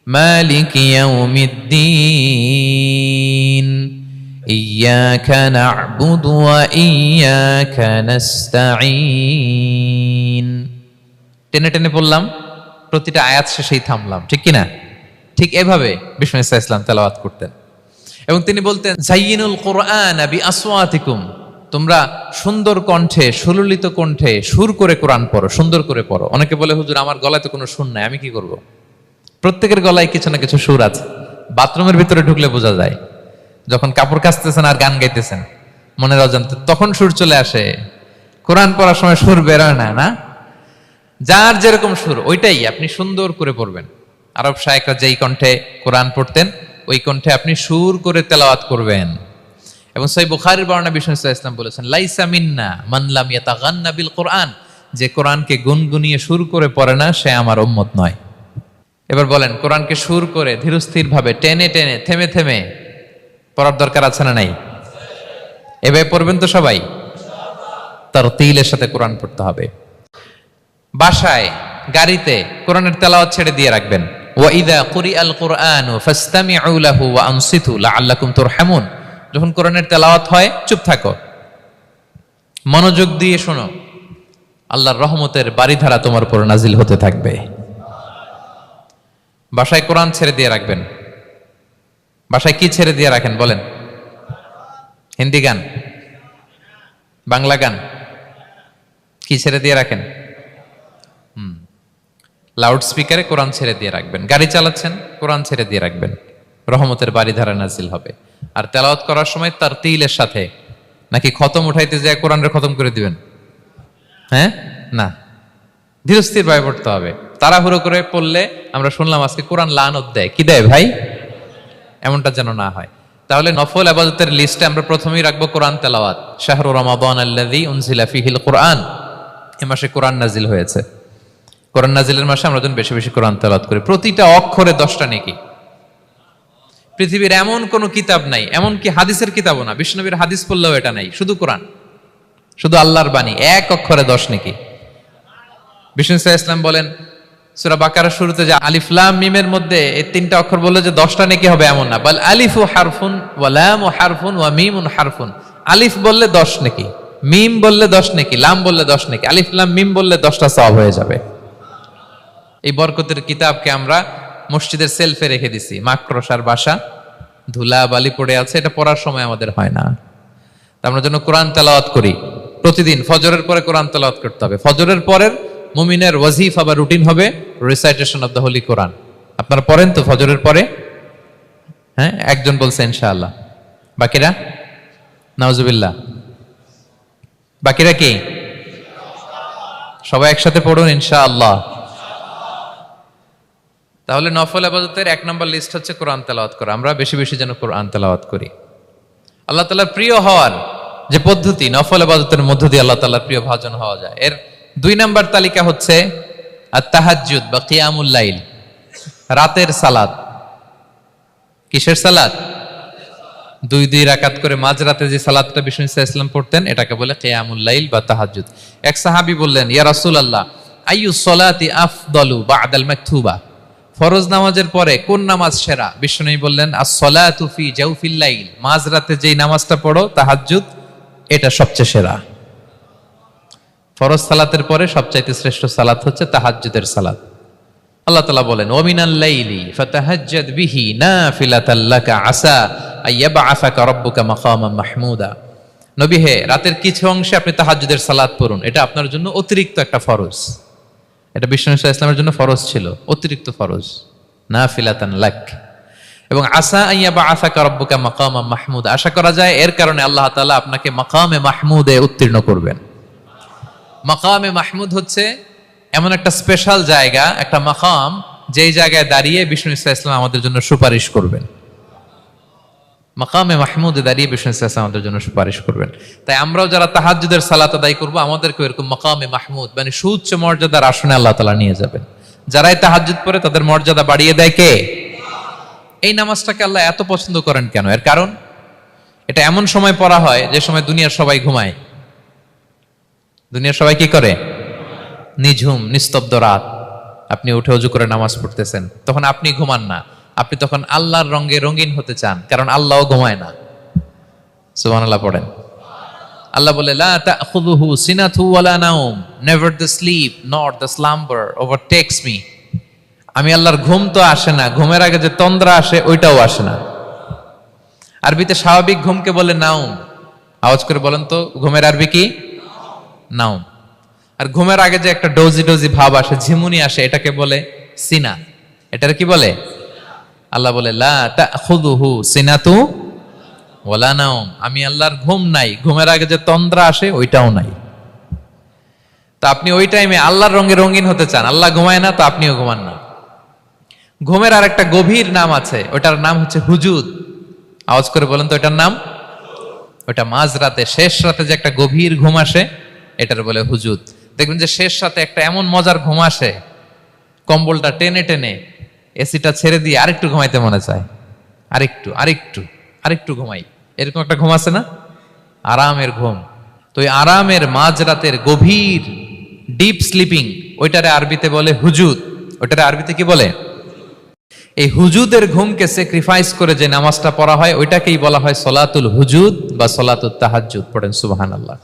মালিকি ইয়াউমিদ্দিন ইয়্যাকা না'বুদু ওয়া ইয়্যাকা নাস্তাঈন। টেনে টেনে বললাম, প্রতিটা আয়াত শেষেই থামলাম, ঠিক কিনা? ঠিক এভাবে বিষ্ণু সাল্লাল্লাহু আলাইহি ওয়াসাল্লাম তেলাওয়াত করতেন। এবং তিনি বলতেন জাইয়িনুল কুরআন বিআসওয়াতিকুম, তোমরা সুন্দর কণ্ঠে, সুললিত কণ্ঠে সুর করে কোরআন পড়ো, সুন্দর করে পড়ো। অনেকে বলে হুজুর আমার গলায় তো কোনো সুর নাই, আমি কি করব? প্রত্যেকের গলায় কিছু না কিছু সুর আছে। বাথরুমের ভিতরে ঢুকলে বোঝা যায়, যখন কাপড় কাচতেছেন আর গান গাইতেছেন মনের অজান্তে, তখন সুর চলে আসে। কোরআন পড়ার সময় সুর বেরোয় না, না? যার যেরকম সুর ওইটাই আপনি সুন্দর করে পড়বেন। আরব শায়েখরা যেই কণ্ঠে কোরআন পড়তেন ওই কণ্ঠে আপনি সুর করে তেলাওয়াত করবেন। এবং সহিহ বুখারীর বর্ণনা বিষ্ণু সাল্লাল্লাহু আলাইহি ওয়াসাল্লাম বলেছেন লাইসা মিন্না মান লাম ইয়াতাগান্না বিল কুরআন, যে কোরআনকে গুনগুনিয়ে সুর করে পড়ে না সে আমার উম্মত নয়। এবার বলেন, কোরআনকে সুর করে ধীরস্থির ভাবে, টেনে টেনে, থেমে থেমে পড়ার দরকার আছে না নাই? এভাবে পড়বেন তো সবাই? তারতিলের সাথে কোরআন পড়তে হবে। বাসায়, গাড়িতে কোরআনের তেলাওয়াত ছেড়ে দিয়ে রাখবেন। ওয়া ইযা কুরিআল কুরআনু ফাসতামিউ লাহু ওয়া আনসিতু লাআল্লাকুম তুরহামুন, যখন কোরআনের তেলাওয়াত হয় চুপ থাকো, মনোযোগ দিয়ে শোনো, আল্লাহর রহমতের বারিধারা তোমার উপর নাজিল হতে থাকবে। বাসায় কোরআন ছেড়ে দিয়ে রাখবেন। বাসায় কি ছেড়ে দিয়ে রাখেন বলেন? হিন্দি গান, বাংলা গান, কি ছেড়ে দিয়ে রাখেন? লাউড স্পিকারে কোরআন ছেড়ে দিয়ে রাখবেন। গাড়ি চালাচ্ছেন, কোরআন ছেড়ে দিয়ে রাখবেন, রহমতের বারিধারা নাজিল হবে। আর তেলাওয়াত করার সময় তারতিলের সাথে, নাকি খতম উঠাইতে যায় কোরআনের খতম করে দিবেন? হ্যাঁ, না, ধীরস্থির ভাবে পড়তে হবে। তাড়াহুড়ো করে পড়লে আমরা শুনলাম আজকে কোরআন লানত দেয়, কি দেয় ভাই? এমনটা যেন না হয়। তাহলে নফল ইবাদতের লিস্টে আমরা প্রথমেই রাখবো কোরআন তেলাওয়াত। শাহরু রমাদান আল্লাযী উনজিলা ফীহিল কুরআন, এই মাসে কোরআন নাজিল হয়েছে। কোরআন নাজিলের মাসে আমরা যেন বেশি বেশি কোরআন তেলাওয়াত করি। প্রতিটা অক্ষরে 10টা নেকি। পৃথিবীর এমন কোন কিতাব নাই, এমন কি হাদিসের কিতাবও না, বিষ্ণুনবীর হাদিস পড়লেও এটা নাই, শুধু কোরআন, শুধু আল্লাহর বাণী, এক অক্ষরে 10 নেকি। বিষ্ণু সাল্লাল্লাহু আলাইহি ওয়াসাল্লাম বলেন সূরা বাকারার শুরুতে যে আলিফ লাম মিমের মধ্যে এই 3টা অক্ষর বললে যে 10টা নেকি হবে এমন না, বল আলিফু হারফুন ওয়া লামু হারফুন ওয়া মিমুন হারফুন। আলিফ বললে 10 নেকি, মিম বললে 10 নেকি, লাম বললে 10 নেকি, আলিফ লাম মিম বললে 10টা সওয়াব হয়ে যাবে। এই বরকতের কিতাবকে আমরা মসজিদের সেলফে রেখে দিছি, মাকড়সার বাসা, ধুলা বালি পড়ে আছে, এটা পড়ার সময় আমাদের হয় না। আমরা যেন কোরআন তেলাওয়াত করি প্রতিদিন। ফজরের পরে কোরআন তেলাওয়াত করতে হবে। ফজরের পরের মুমিনের ওয়াজিফা বা রুটিন হবে রিসাইটেশন অফ দ্য হোলি কোরআন। আপনারা পড়েন তো ফজরের পরে? হ্যাঁ, একজন বলছে ইনশাআল্লাহ, বাকিরা নাউজুবিল্লাহ। বাকিরা কি? সবাই একসাথে পড়ুন ইনশাআল্লাহ। তাহলে নফল ইবাদতের 1 নম্বর লিস্ট হচ্ছে কোরআন তেলাওয়াত করা। আমরা বেশি বেশি যেন কোরআন তেলাওয়াত করি। আল্লাহ তাআলার প্রিয় হওয়ার যে পদ্ধতি, নফল ইবাদতের মধ্য দিয়ে আল্লাহ তাআলার প্রিয় ভাজন হওয়া যায়। এর 2 নম্বর তালিকা হচ্ছে আত-তাহাজ্জুদ বা কিয়ামুল লাইল, রাতের সালাত। কিসের সালাত? 2 রাকাত করে মাঝরাতে যে সালাতটা বিষ্ণু ইসা ইসলাম পড়তেন, এটাকে বলে কিয়ামুল লাইল বা তাহাজ্জুদ। এক সাহাবী বললেন, ইয়া রাসূলুল্লাহ, আইয়ু সলাতি আফদালু বা'দাল মাকতুবা, ফরজ নামাজের পরে কোন নামাজ সেরা? বিষ্ণু বললেন, আস-সালাতু ফি জাওফিল লাইল, মাঝরাতে যেই নামাজটা পড়ো তাহাজ্জুদ, এটা সবচেয়ে সেরা। ফরজ সালাতের পরে সবচাইতে শ্রেষ্ঠ সালাত হচ্ছে তাহাজ্জুদের সালাত। আল্লাহ তাআলা বলেন, ওয়া মিনাল লাইলি ফাতাহাজ্জাদ বিহি নাফিলাতাল লাকা আসা আইয়াবআসাকা রাব্বুকা মাকামান মাহমুদা। নবী হে, রাতের কিছু অংশে আপনি তাহাজ্জুদের সালাত পড়ুন, এটা আপনার জন্য অতিরিক্ত একটা ফরজ। এটা বিষ্ণু ইসলামের জন্য ফরজ ছিল, অতিরিক্ত ফরজ, নাফিলাতান লাক। এবং আসা আইয়াবআসাকা রাব্বুকা মাকামান মাহমুদা, আশা করা যায় এর কারণে আল্লাহ তাআলা আপনাকে মাকামে মাহমুদে উত্তীর্ণ করবেন। মাকামে মাহমুদ হচ্ছে এমন একটা স্পেশাল জায়গা, একটা মাকাম, যেই জায়গায় দাঁড়িয়ে বিষ্ণু ইসলাম আমাদের জন্য সুপারিশ করবেন। মাকামে মাহমুদে দাঁড়িয়ে বিষ্ণু ইসলাম আমাদের জন্য সুপারিশ করবেন। তাই আমরাও যারা তাহাজ্জুদের সালাত আদায় করব, আমাদেরকে এরকম মাকামে মাহমুদ মানে সুউচ্চ মর্যাদার আসনে আল্লাহ তাআলা নিয়ে যাবেন। যারাই তাহাজ্জুদ পড়ে তাদের মর্যাদা বাড়িয়ে দেয় কে? এই নামাজটাকে আল্লাহ এত পছন্দ করেন কেন? এর কারণ, এটা এমন সময় পড়া হয় যে সময় দুনিয়ার সবাই ঘুমায়। দুনিয়ার সবাই কি করে? নিঝুম নিস্তব্ধ রাত, আপনি উঠে ওযু করে নামাজ পড়তেছেন, তখন আপনি ঘুমান না, আপনি তখন আল্লাহর রঙে রঙিন হতে চান, কারণ আল্লাহও ঘুমায় না। সুবহানাল্লাহ পড়েন। আল্লাহ বলে, লা তাখুযুহু সিনাতু ওয়ালা নাওম, never the sleep nor the slumber overtakes me. আমি আল্লাহর ঘুম তো আসে না, ঘুমের আগে যে তন্দ্রা আসে ওইটাও আসে না। আরবিতে স্বাভাবিক ঘুমকে বলে নাওম। আওয়াজ করে বলেন তো, ঘুমের আরবি কি? নাওম। আর ঘুমের আগে যে একটা ডোজি ডোজি ভাব আসে, ঝিমুনি আসে, এটাকে বলে সিনা। এটার কি বলে? আল্লাহ বলে, লা তাখুযুহু সিনাতু ওয়ালা নাওম, আমি আল্লাহর ঘুম নাই, ঘুমের আগে যে তন্দ্রা আসে ওইটাও নাই। তো আপনি ওই টাইমে আল্লাহর রঙে রঙিন হতে চান, আল্লাহ ঘুমায় না, তো আপনিও ঘুমান না। ঘুমের আর একটা গভীর নাম আছে, ওটার নাম হচ্ছে হুজুদ। আওয়াজ করে বলেন তো, এটার নাম? ওটা মাঝরাতে, শেষ রাতে যে একটা গভীর ঘুম আসে, এটার বলে হুজুদ। দেখবেন যে শেষ রাতে একটা এমন মজার ঘুম আসে, কম্বলটা টেনে টেনে এসিটা ছেড়ে দিয়ে আরেকটু ঘুমাইতে মনে চায়, আরেকটু আরেকটু আরেকটু ঘুমাই, এরকম একটা ঘুম আছে না? আরামের ঘুম। তো এই আরামের মাঝরাতের গভীর ডিপ স্লিপিং, ওইটারে আরবিতে বলে হুজুদ। ওইটারে আরবিতে কি বলে? এই হুজুদের ঘুমকে স্যাক্রিফাইস করে যে নামাজটা পড়া হয়, ওইটাকেই বলা হয় সলাতুল হুজুদ বা সলাতুত তাহাজ্জুদ। পড়েন সুবহানাল্লাহ।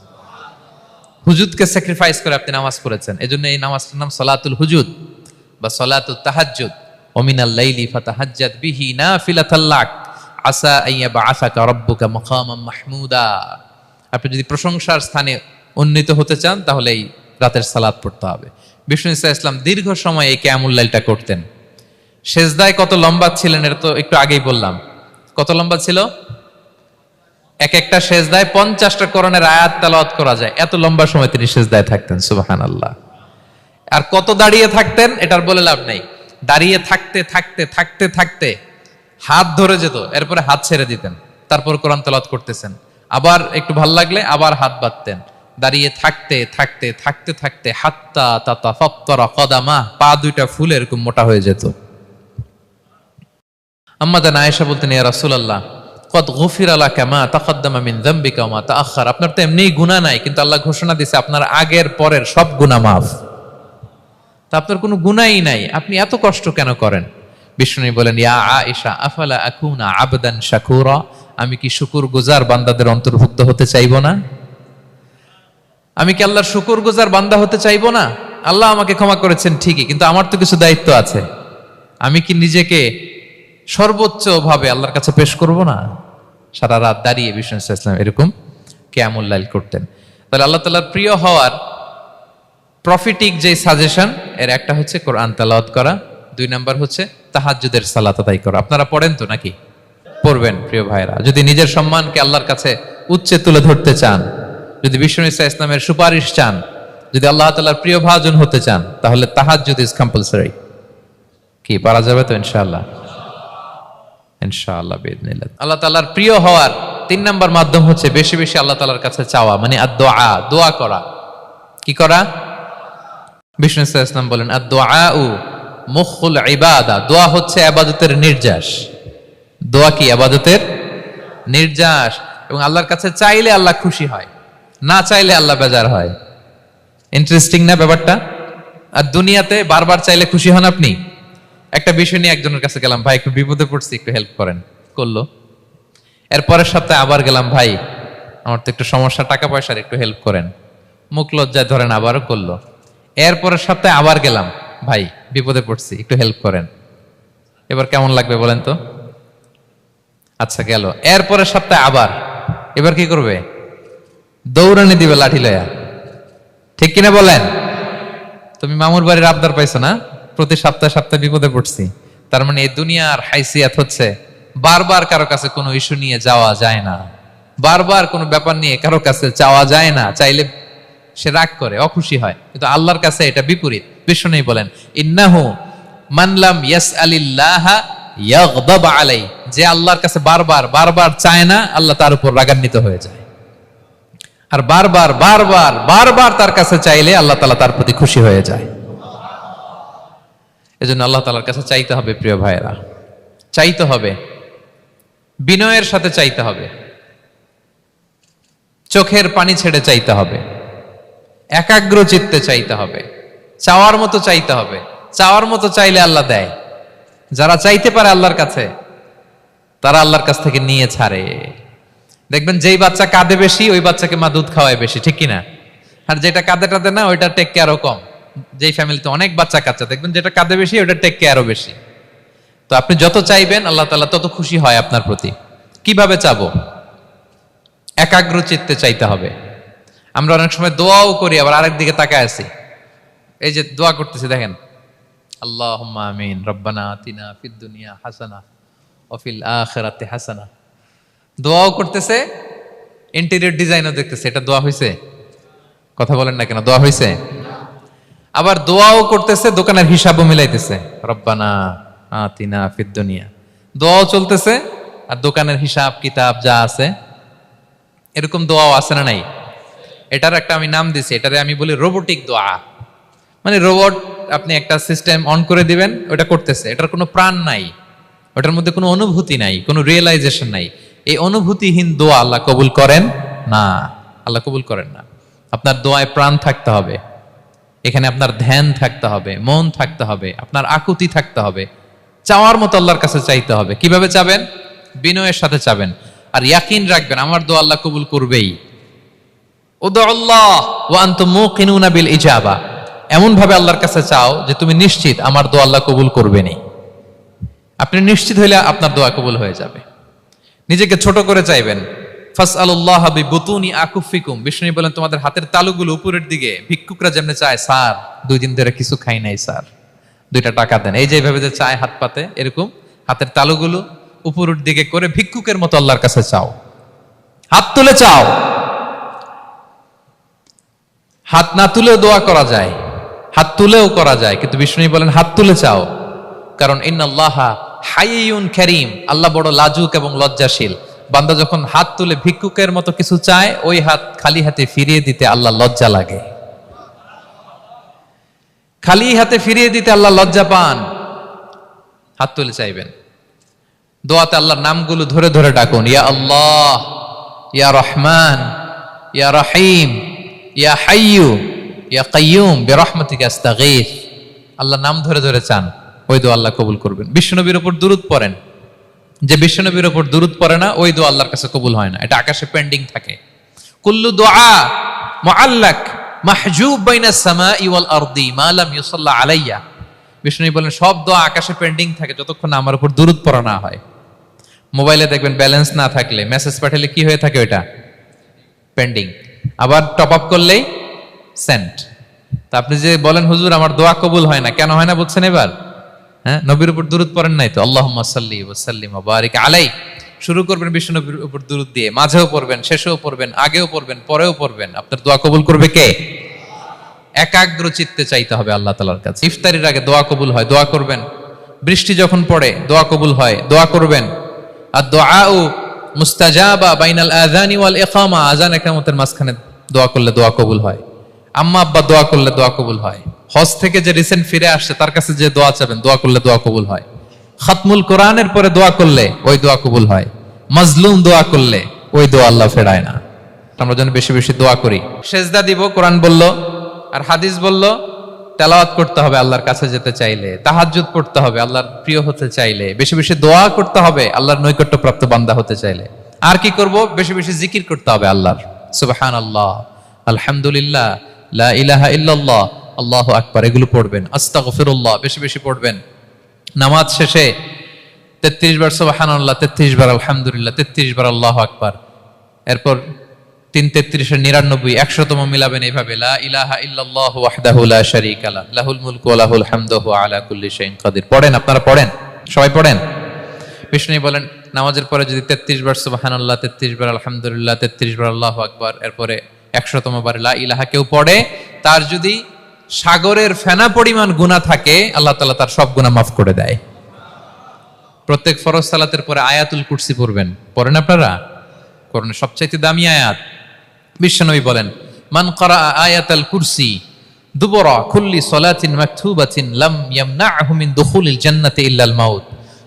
হুজুদকে স্যাক্রিফাইস করে আপনি নামাজ পড়েছেন, এজন্য এই নামাজটার নাম সলাতুল হুজুদ বা সলাতুত তাহাজ্জুদ। ওয়া মিনাল লাইলি ফাতাহাজ্জাদ বিহি নাফিলাতাল লাক আসা আইয়াবআসাকা রাব্বুকা মাকামান মাহমুদা। আপনি যদি প্রশংসার স্থানে উন্নীত হতে চান, তাহলে এই রাতের সালাত পড়তে হবে। বিষ্ণু ইসলাম দীর্ঘ সময় এই কিয়ামুল লাইলটা করতেন। সেজদায় কত লম্বা ছিলেন এটা তো একটু আগেই বললাম। কত লম্বা ছিল? এক একটা সেজদায় 50টা কোরআনের আয়াত তেলাওয়াত করা যায়, এত লম্বা সময় তিনি সেজদায় থাকতেন। সুবহানাল্লাহ। আর কত দাঁড়িয়ে থাকতেন এটার বলে লাভ নাই। দাঁড়িয়ে থাকতে থাকতে থাকতে থাকতে হাত ধরে যেত, এরপরে হাত ছেড়ে দিতেন, তারপর কোরআন তেলাওয়াত করতেছেন। আবার একটু ভাল লাগলে আবার হাত বাঁধতেন। দাঁড়িয়ে থাকতে থাকতে থাকতে থাকতে হাত্তা তাতাফাত্তারা কদামা, পা দুইটা ফুলে এরকম মোটা হয়ে যেত। আম্মা জান আয়েশা বলতেন, ইয়া রাসূলুল্লাহ কদ গুফিরা লাকা মা তাকদ্দামা মিন যামবিকা ওয়া মা তাআখার। আপনার তো এমনিই গুনাহ নাই, কিন্তু আল্লাহ ঘোষণা দিয়েছে আপনার আগের পরের সব গুনাহ মাফ। তা আপনার কোনো গুনাহই নাই, আপনি এত কষ্ট কেন করেন? বিষ্ণু বলেন, ইয়া আয়েশা আফালা আকুনা আবদান শাকুরা, আমি কি শুকরগুজার বান্দাদের অন্তর্ভুক্ত হতে চাইবো না? আমি কি আল্লাহর শুকরগুজার বান্দা হতে চাইবো না? আল্লাহ আমাকে ক্ষমা করেছেন ঠিকই, কিন্তু আমার তো কিছু দায়িত্ব আছে। আমি কি নিজেকে সর্বোচ্চ ভাবে আল্লাহর কাছে পেশ করব না? সারা রাত দাঁড়িয়ে বিষ্ণু ইসলাম এরকম কিয়ামুল লাইল করতেন। তাহলে আল্লাহ তাআলার প্রিয় হওয়ার প্রফিটিক যে সাজেশন, এর একটা হচ্ছে কোরআন তেলাওয়াত করা, 2 নাম্বার হচ্ছে তাহাজ্জুদের সালাত আদায় করো। আপনারা পড়েন তো নাকি? পড়বেন প্রিয় ভাইরা। যদি নিজের সম্মানকে আল্লাহর কাছে উচ্চে তুলে ধরতে চান, যদি বিষ্ণু ইসা ইসলামের সুপারিশ চান, যদি আল্লাহ তাআলার প্রিয় ভাজন হতে চান, তাহলে তাহাজ্জুদ ইজ কম্পালসরি। কি পারা যাবে তো? ইনশাআল্লাহ, ইনশাআল্লাহ বিইذنিল্লাহ। আল্লাহ তাআলার প্রিয় হওয়ার 3 নাম্বার মাধ্যম হচ্ছে বেশি বেশি আল্লাহ তাআলার কাছে চাওয়া, মানে আদ-দুআ, দোয়া করা। কি করা? বিষ্ণু ইসা ইসলাম বলেন আদ-দুআউ মুখুল ইবাদা, দোয়া হচ্ছে ইবাদতের নির্যাস। দোয়া কি? ইবাদতের নির্যাস। এবং আল্লাহর কাছে চাইলে আল্লাহ খুশি হয়, না চাইলে আল্লাহ বেজার হয়। ইন্টারেস্টিং না ব্যাপারটা? আর দুনিয়াতে বারবার চাইলে খুশি হন আপনি? একটা বিষয় নিয়ে একজনের কাছে গেলাম, ভাই একটু বিপদে পড়ছি, একটু হেল্প করেন, করলো। এর পরের সপ্তাহে আবার গেলাম, ভাই আমার তো একটু সমস্যা, টাকা পয়সার, একটু হেল্প করেন, মুখ লজ্জায় ধরেন, আবারও করলো। এর পরের সপ্তাহে আবার গেলাম, ভাই বিপদে পড়ছি, একটু হেল্প করেন। এবার কেমন লাগবে বলেন তো? আচ্ছা গেল। এর পরের সপ্তাহে আবার, এবার কি করবে? দৌড়ানি দিবে লাঠি লয়া। ঠিক কিনা বলেন? তুমি মামুর বাড়ির আবদার পাইছো না, প্রতি সপ্তাহে সপ্তাহে বিপদে পড়ছি। তার মানে এই দুনিয়ার হাইসিয়াত হচ্ছে বারবার কারো কাছে কোনো ইস্যু নিয়ে যাওয়া যায় না, বারবার কোনো ব্যাপার নিয়ে কারো কাছে চাওয়া যায় না। চাইলে সে রাগ করে, অখুশি হয়। কিন্তু আল্লাহর কাছে এটা বিপরীত। বিষ্ণু বলেন ইন্নাহু মান লাম ইয়াসআলিল্লাহা ইয়াগদাব আলাই, যে আল্লাহর কাছে বারবার বারবার চায় না, আল্লাহ তার উপর রাগান্বিত হয়ে যায়। আর বারবার বারবার বারবার তার কাছে চাইলে আল্লাহ তাআলা তার প্রতি খুশি হয়ে যায়। এজন্য আল্লাহ তাআলার কাছে চাইতে হবে প্রিয় ভাইয়েরা, চাইতে হবে, বিনয়ের সাথে চাইতে হবে, চোখের পানি ছেড়ে চাইতে হবে, একাগ্র চিত্তে চাইতে হবে, চাওয়ার মতো চাইতে হবে। চাওয়ার মতো চাইলে আল্লাহ দেয়। যারা চাইতে পারে আল্লাহর কাছে, তারা আল্লাহর কাছ থেকে নিয়ে ছাড়ে। দেখবেন যেই বাচ্চা কাঁদে বেশি, ওই বাচ্চাকে মা দুধ খাওয়ায় বেশি, ঠিক কিনা? আর যেটা কাঁদে টাদে না, ওইটা টেক কেয়ারও কম। যেই ফ্যামিলিতে অনেক বাচ্চা কাচ্চা, দেখবেন যেটা কাঁদে বেশি, ওইটা টেক কেয়ারও বেশি। তো আপনি যত চাইবেন আল্লাহ তাআলা তত খুশি হয় আপনার প্রতি। কিভাবে চাবো? একাগ্র চিত্তে চাইতে হবে। আমরা অনেক সময় দোয়াও করি, আবার আরেক দিকে তাকায় আছি। এই যে দোয়া করতেছি, দেখেন আল্লাহুম্মা আমিন, রব্বানা আতিনা ফিদ দুনিয়া হাসানা ওয়া ফিল আখিরাতি হাসানা। দোয়াও করতেছে, ইন্টেরিয়র ডিজাইনও দেখতেছে। এটা দোয়া হইছে? কথা বলেন না কেন? দোয়া হইছে? আবার দোয়াও করতেছে, দোকানের হিসাবও মিলাইতেছে, রব্বানা আতিনা ফিদ দুনিয়া। দোয়াও চলতেছে আর দোকানের হিসাব কিতাব যা আছে, এরকম দোয়াও আছে না নাই? এটার একটা আমি নাম দিছি, এটারে আমি বলি রোবোটিক দোয়া। মানে রোবট, আপনি একটা সিস্টেম অন করে দিবেন, ওটা করতেছে, এটার কোনো প্রাণ নাই, ওটার মধ্যে কোনো অনুভূতি নাই, কোনো রিয়েলাইজেশন নাই। এই অনুভূতিহীন দোয়া আল্লাহ কবুল করেন না, আল্লাহ কবুল করেন না। আপনার দোয়ায় প্রাণ থাকতে হবে, এখানে আপনার ধ্যান থাকতে হবে, মন থাকতে হবে, আপনার আকুতি থাকতে হবে, চাওয়ার মতো আল্লাহর কাছে চাইতে হবে। কিভাবে চাবেন? বিনয়ের সাথে চাবেন, আর ইয়াকিন রাখবেন আমার দোয়া আল্লাহ কবুল করবেই। উদুল্লাহ ওয়া আনতুম মুকিনুনা বিল ইজাবা, এমন ভাবে আল্লাহর কাছে চাও যে তুমি নিশ্চিত আমার দোয়া আল্লাহ কবুল করবেনই। আপনি নিশ্চিত হইলে আপনার দোয়া কবুল হয়ে যাবে। নিজেকে ছোট করে চাইবেন। ফাসআলুল্লাহ বিবুতুনি আকুফিকুম, বিষ্ণু বলেন তোমাদের হাতের তালুগুলো উপরের দিকে। ভিক্ষুকরা যেমনে চায়, স্যার 2 দিন ধরে কিছু খাই নাই স্যার, 2টা টাকা দেন, এই যে এইভাবে যে চায় হাত পাতে, এরকম হাতের তালুগুলো উপরের দিকে করে ভিক্ষুকের মতো আল্লাহর কাছে চাও। হাত তুলে চাও, হাত না তুলেও দোয়া করা যায়, হাত তুলেও করা যায়, কিন্তু বিষ্ণু বলেন হাত তুলে চাও। কারণ ইন্নাল্লাহা হাইয়ুন কারীম, আল্লাহ বড় লাজুক এবং লজ্জাশীল। বান্দা যখন হাত তুলে ভিক্ষুকের মতো কিছু চায়, ওই হাত খালি হাতে ফিরিয়ে দিতে আল্লাহ লজ্জা লাগে। খালি হাতে ফিরিয়ে দিতে আল্লাহ লজ্জা পান। হাত তুলে চাইবেন। দোয়াতে আল্লাহর নামগুলো ধরে ধরে ডাকুন, ইয়া আল্লাহ, ইয়া রহমান, ইয়া রহিম, ইয়া হাইয়ু, ইয়া কাইয়ুম বিরহমাতিকা আস্তাগীথ। আল্লাহর নাম ধরে ধরে চান, ওই দোয়া আল্লাহ কবুল করবেন। বিশ্বনবীর উপর দুরূদ পড়েন। যে বিশ্বনবীর উপর দুরূদ পড়ে না, ওই দোয়া আল্লাহর কাছে কবুল হয় না, এটা আকাশে পেন্ডিং থাকে। কুল্লু দুআ মুআল্লাক মাহজুব বাইনাস সামাই ওয়াল আরদি মা লাম ইউসাল্লা আলাইয়া। বিষ্ণু বলেন সব দোয়া আকাশে পেন্ডিং থাকে যতক্ষণ না আমার উপর দুরূদ পড়া না হয়। মোবাইলে দেখবেন ব্যালেন্স না থাকলে মেসেজ পাঠালে কি হয়ে থাকে? ওইটা পেন্ডিং। আবার টপ আপ করলেই সেন্ট। তা আপনি যে বলেন হুজুর আমার দোয়া কবুল হয় না, কেন হয় না বুঝছেন এবার? হ্যাঁ, নবীর উপর দুরূদ পড়েন নাই তো? আল্লাহুম্মা সাল্লি ওয়া সাল্লিম ওয়া বারিক আলাইহি। শুরু করবেন বিশ্ব নবীর উপর দুরূদ দিয়ে, মাঝেও পড়বেন, শেষেও পড়বেন, আগেও পড়বেন, পরেও পড়বেন। আপনার দোয়া কবুল করবে কে? একাগ্র চিত্তে চাইতে হবে আল্লাহ তাআলার কাছে। ইফতারির আগে দোয়া কবুল হয়, দোয়া করবেন। বৃষ্টি যখন পড়ে দোয়া কবুল হয়, দোয়া করবেন। আর দুআউ মুস্তাজাবা বাইনাল আযানি ওয়াল ইকামা, আযান ইকামতের মাঝখানে দোয়া করলে দোয়া কবুল হয়। আম্মা আব্বা দোয়া করলে দোয়া কবুল হয়। হজ থেকে যে রিসেন্ট ফিরে আসছে তার কাছে যে দোয়া চাবেন, দোয়া করলে দোয়া কবুল হয়। খাতমুল কোরআনের পরে দোয়া করলে ওই দোয়া কবুল হয়। মাজলুম দোয়া করলে ওই দোয়া আল্লাহ ফেরায় না। আমরা যেন বেশি বেশি দোয়া করি। সেজদা দিব, কোরআন বলল আর হাদিস বলল। তেলাওয়াত করতে হবে আল্লাহর কাছে যেতে চাইলে, তাহাজ্জুদ পড়তে হবে আল্লাহর প্রিয় হতে চাইলে, বেশি বেশি দোয়া করতে হবে আল্লাহর নৈকট্যপ্রাপ্ত বান্দা হতে চাইলে। আর কি করব? বেশি বেশি জিকির করতে হবে আল্লাহর। সুবহানাল্লাহ, আলহামদুলিল্লাহ, লা ইলাহা ইল্লাল্লাহ, আল্লাহু আকবার, এগুলো পড়বেন। আস্তাগফিরুল্লাহ বেশি বেশি পড়বেন। নামাজ শেষে 33 বার সুবহানাল্লাহ, 33 বার আলহামদুলিল্লাহ, 33 বার আল্লাহু আকবার। এরপর 3 33 99 100তম মিলাবেন এইভাবে, লা ইলাহা ইল্লাল্লাহু ওয়াহদাহু লা শারীকা লাহু লাহুল মুলকু ওয়া লাহুল হামদু ওয়া আলা কুল্লি শাইইন কাদির। পড়েন, আপনারা পড়েন, সবাই পড়েন। বিষ্ণু বলেন নামাজের পরে যদি 33 বার সুবহানাল্লাহ, 33 বার আলহামদুলিল্লাহ, 33 বার আল্লাহু আকবার, এরপরে 100তম বার লা ইলাহা কেউ পড়ে, তার যদি সাগরের ফেনা পরিমাণ গুনাহ থাকে আল্লাহ তাআলা তার সব গুনাহ মাফ করে দেয়। প্রত্যেক ফরজ সালাতের পরে আয়াতুল কুরসি পড়বেন। পড়েন আপনারা? কোরআনের সবচাইতে দামি আয়াত। বিশ্বনবী বলেন মান ক্বারা আয়াতাল কুরসি দুবরা কুল্লি সালাতিন মাকতুবাতিন লাম ইয়ামনাহু মিন দুখুলিল জান্নাতি ইল্লাল মাউত।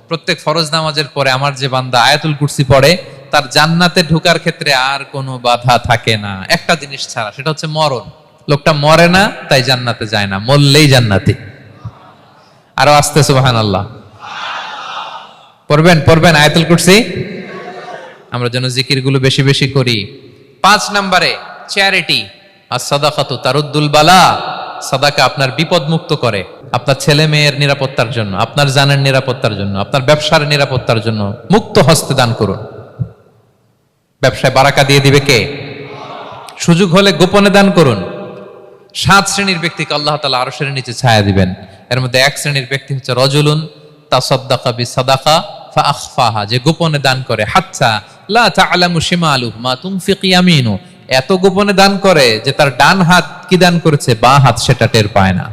প্রত্যেক ফরজ নামাজের পরে আমার যে বান্দা আয়াতুল কুরসি পড়ে তার জান্নাতে ঢোকার ক্ষেত্রে আর কোনো বাধা থাকে না, একটা জিনিস ছাড়া, সেটা হচ্ছে মরণ। লোকটা মরে না তাই জান্নাতে যায় না, মরলেই জান্নাতি। আরো আস্তে সুবহানাল্লাহ পড়বেন, পড়বেন আয়াতুল কুরসি। আমরা যেন জিকির গুলো বেশি বেশি করি। 5 নম্বরে চ্যারিটি। আর সাদাকাতু তারুদ্দুল বালা। সাদাকা আপনার বিপদ মুক্ত করে, আপনার ছেলে মেয়ের নিরাপত্তার জন্য, আপনার জানের নিরাপত্তার জন্য, আপনার ব্যবসার নিরাপত্তার জন্য মুক্ত হস্তে দান করুন। ব্যবসায় বারাকা দিয়ে দিবে কে? সুযোগ হলে গোপনে দান করুন। 7 শ্রেণীর ব্যক্তিকে আল্লাহ তাআলা আরশের নিচে ছায়া দিবেন। এর মধ্যে 1 শ্রেণীর ব্যক্তি হচ্ছে রজুলুন তাসাদ্দাকা বিসাদাকা ফাআখফাহা, যে গোপনে দান করে। হাত্তা লা তা'লামু শিমালুহু মা তুনফিকু ইয়ামিনু, এত গোপনে দান করে যে তার ডান হাত কি দান করেছে বাঁ হাত সেটা টের পায় না।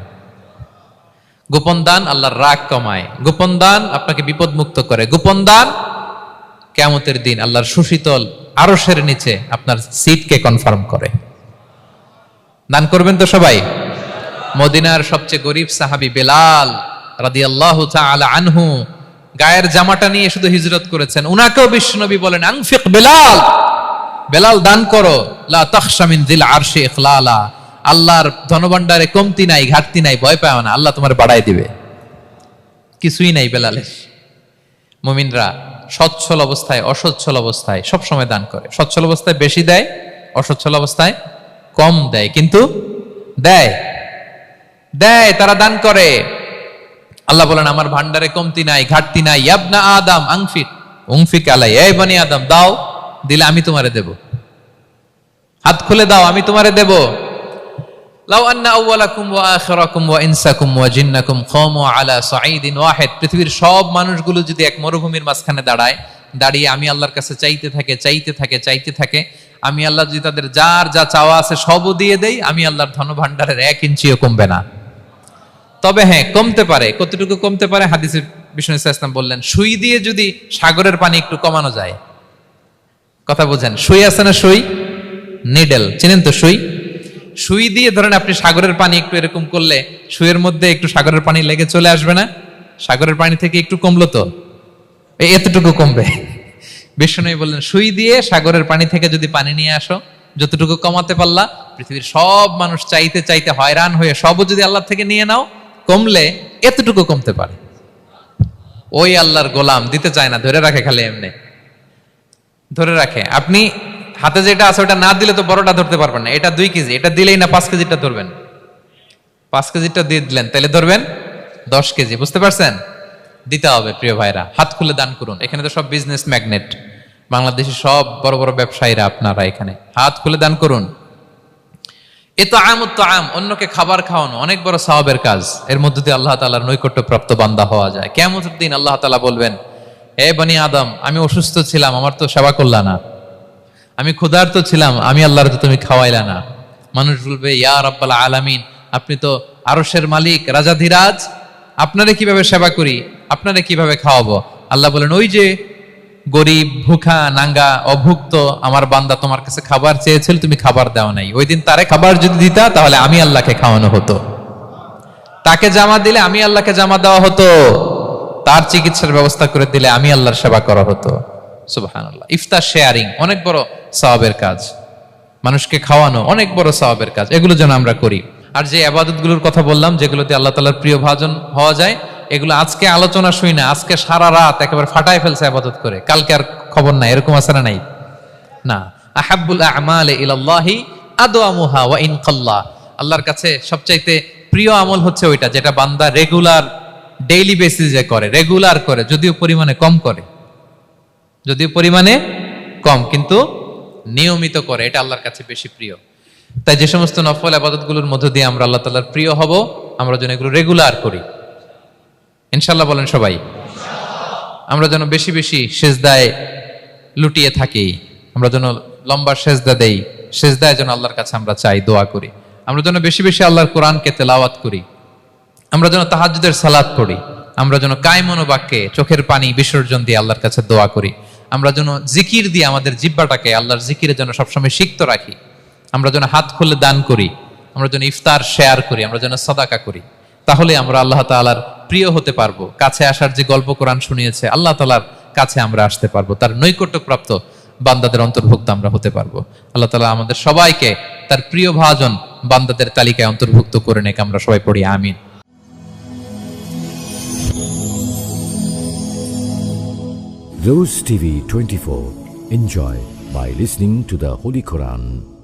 গোপন দান আল্লাহর রাগ কমায়। গোপন দান আপনাকে বিপদ মুক্ত করে। গোপন দান কিয়ামতের দিন আল্লাহর সুশীতল আরশের নিচে আপনার সিটকে কনফার্ম করে। দান করবেন তো সবাই? মদিনার সবচেয়ে গরিব সাহাবী বেলাল রাদিয়াল্লাহু তাআলা আনহু গায়ের জামাটা নিয়ে শুধু হিজরত করেছেন। উনাকেও বিশ্বনবী বলেন আনফিক বেলাল, বেলাল দান করো। লা তাখশা মিন যিল আরশি ইখলালা, আল্লাহর ধনভাণ্ডারে কমতি নাই, ঘাটতি নাই, ভয় পাও না, আল্লাহ তোমার বাড়ায় দিবে। কিছুই নাই বেলালের। মুমিনরা সচ্ছল অবস্থায় অসচ্ছল অবস্থায় সব সময় দান করে। সচ্ছল অবস্থায় বেশি দেয়, অসচ্ছল অবস্থায় কম দেয়, কিন্তু দেয় দেয়, তারা দান করে। আল্লাহ বলেন আমার ভান্ডারে কমতি নাই, ঘাটতি নাই। ইয়াবনা আদম আনফিক উনফিক আলাই, এই বনি আদম দাও, দিলে আমি তোমারে দেব। হাত খুলে দাও, আমি তোমারে দেব। লাউ আন্না আউওয়ালাকুম ওয়া আখিরাকুম ওয়া ইনসাকুম ওয়া জিন্নাকুম কামু আলা সাঈদিন ওয়াহিদ, পৃথিবীর সব মানুষগুলো যদি এক মরুভূমির মাঝখানে দাঁড়ায়, দাঁড়িয়ে আমি আল্লাহর কাছে চাইতে থাকে চাইতে থাকে চাইতে থাকে, আমি আল্লাহ যদি তাদের যার যা চাওয়া আছে সবও দিয়ে দেই, আমি আল্লাহর ধনভাণ্ডারের 1 ইঞ্চিও কমবে না। তবে হ্যাঁ, কমতে পারে। কতটুকু কমতে পারে? হাদিসে বিষ্ণু ইসলাম বললেন সুই দিয়ে যদি সাগরের পানি একটু কমানো যায়। কথা বুঝেন? সুই আছে না, সুই নিডেল, চিনেন তো সুই? সুই দিয়ে ধরেন আপনি সাগরের পানি একটু এরকম করলে সুইয়ের মধ্যে একটু সাগরের পানি লেগে চলে আসবে না? সাগরের পানি থেকে একটু কমলো তো এতটুকু কমবে। বিষ্ণু বললেন সুই দিয়ে সাগরের পানি থেকে যদি পানি নিয়ে আসো, যতটুকু কমাতে পারলা, পৃথিবীর সব মানুষ চাইতে চাইতে হয়রান হয়ে সবও যদি আল্লাহ থেকে নিয়ে নাও, কমলে এতটুকু কমতে পারে। ওই আল্লাহর গোলাম দিতে চায় না, ধরে রাখে, খালি এমনি ধরে রাখে। আপনি হাতে যেটা আছে ওটা না দিলে তো বড়টা ধরতে পারবেন না। এটা 2 কেজি, এটা দিলেই না 5 কেজিটা ধরবেন। 5 কেজিটা দিয়ে দিলেন, তাহলে ধরবেন 10 কেজি। বুঝতে পারছেন? দিতে হবে প্রিয় ভাইরা, হাত খুলে দান করুন। এখানে তো সব বিজনেস ম্যাগনেট, বাংলাদেশের সব বড় বড় ব্যবসায়ীরা আপনারা এখানে হাত খুলে দান করুন। ইতআমুত তাআম, অন্যকে খাবার খাওয়ানো অনেক বড় সওয়াবের কাজ। এর মধ্য দিয়ে আল্লাহ তাআলার নৈকট্যপ্রাপ্ত বান্দা হওয়া যায়। কিয়ামতের দিন আল্লাহ তাআলা বলবেন, হে বনি আদম, আমি অসুস্থ ছিলাম, আমার তো সেবা করলা না। আমি ক্ষুধার্ত ছিলাম, আমি আল্লাহর তো তুমি খাওয়াইলা না। মানুষ বলবে, ইয়া রাব্বাল আলামিন, আপনি তো আরশের মালিক, রাজাধিরাজ, আপনারে কিভাবে সেবা করি, আপনারে কিভাবে খাওয়াবো? আল্লাহ বলেন, ওই যে গরিব, ভুখা, নাঙ্গা, অভুক্ত আমার বান্দা তোমার কাছে খাবার চেয়েছিল, তুমি খাবার দাও নাই। ওই দিন তারে খাবার যদি দিতা, তাহলে আমি আল্লাহকে খাওয়ানো হতো। তাকে জামা দিলে আমি আল্লাহকে জামা দেওয়া হতো। তার চিকিৎসার ব্যবস্থা করে দিলে আমি আল্লাহর সেবা করা হতো। সুবহানাল্লাহ। ইফতার শেয়ারিং অনেক বড় সওয়াবের কাজ। মানুষকে খাওয়ানো অনেক বড় সওয়াবের কাজ। এগুলো যেন আমরা করি। আর যে ইবাদতগুলোর কথা বললাম, যেগুলোতে আল্লাহ তাআলার প্রিয় ভাজন হওয়া যায়, এগুলো আজকে আলোচনা শুই না, আজকে সারা রাত একেবারে ফাটায় ফেলছে ইবাদত করে, কালকে আর খবর নাই, এরকম আছে না নাই? না। আহাব্বুল আ'মালি ইলাল্লাহি আদওয়ামুহা ওয়া ইন কাল্লা। আল্লাহর কাছে সবচাইতে প্রিয় আমল হচ্ছে ওইটা যেটা বান্দা রেগুলার, ডেইলি বেসিসে করে, রেগুলার করে, যদিও পরিমাণে কম করে, যদিও পরিমাণে কম, কিন্তু নিয়মিত করে, এটা আল্লাহর কাছে বেশি প্রিয়। তাই যে সমস্ত নফল ইবাদতগুলোর মধ্য দিয়ে আমরা আল্লাহ তাআলার প্রিয় হব, আমরা যেন এগুলো রেগুলার করি, ইনশাআল্লাহ বলেন সবাই। আমরা যেন বেশি বেশি সেজদায় লুটিয়ে থাকি, আমরা যেন লম্বা সেজদা দেই, সেজদায় যেন আল্লাহর কাছে আমরা চাই, দোয়া করি। আমরা যেন বেশি বেশি আল্লাহর কোরআনকে তেলাওয়াত করি, আমরা যেন তাহাজ্জুদের সালাত পড়ি, আমরা যেন কায়মন বাক্যে চোখের পানি বিসর্জন দিয়ে আল্লাহর কাছে দোয়া করি, আমরা যেন জিকির দিয়ে আমাদের জিহ্বাটাকে আল্লাহর জিকিরে যেন সবসময় সিক্ত রাখি, আমরা যেন হাত খুলে দান করি, আমরা যেন ইফতার শেয়ার করি, আমরা যেন সাদাকা করি। তাহলে আমরা আল্লাহ তাআলার প্রিয় হতে পারবো। কাছে আসার যে গল্প কোরআন শুনিয়েছে, আল্লাহ তাআলার কাছে আমরা আসতে পারবো, তার নৈকট্যপ্রাপ্ত বান্দাদের অন্তর্ভুক্ত আমরা হতে পারবো। আল্লাহ তাআলা আমাদের সবাইকে তার প্রিয় ভাজন বান্দাদের তালিকায় অন্তর্ভুক্ত করে নেক। আমরা সবাই পড়ি আমিন। Rose TV 24. Enjoy by listening to the Holy Quran.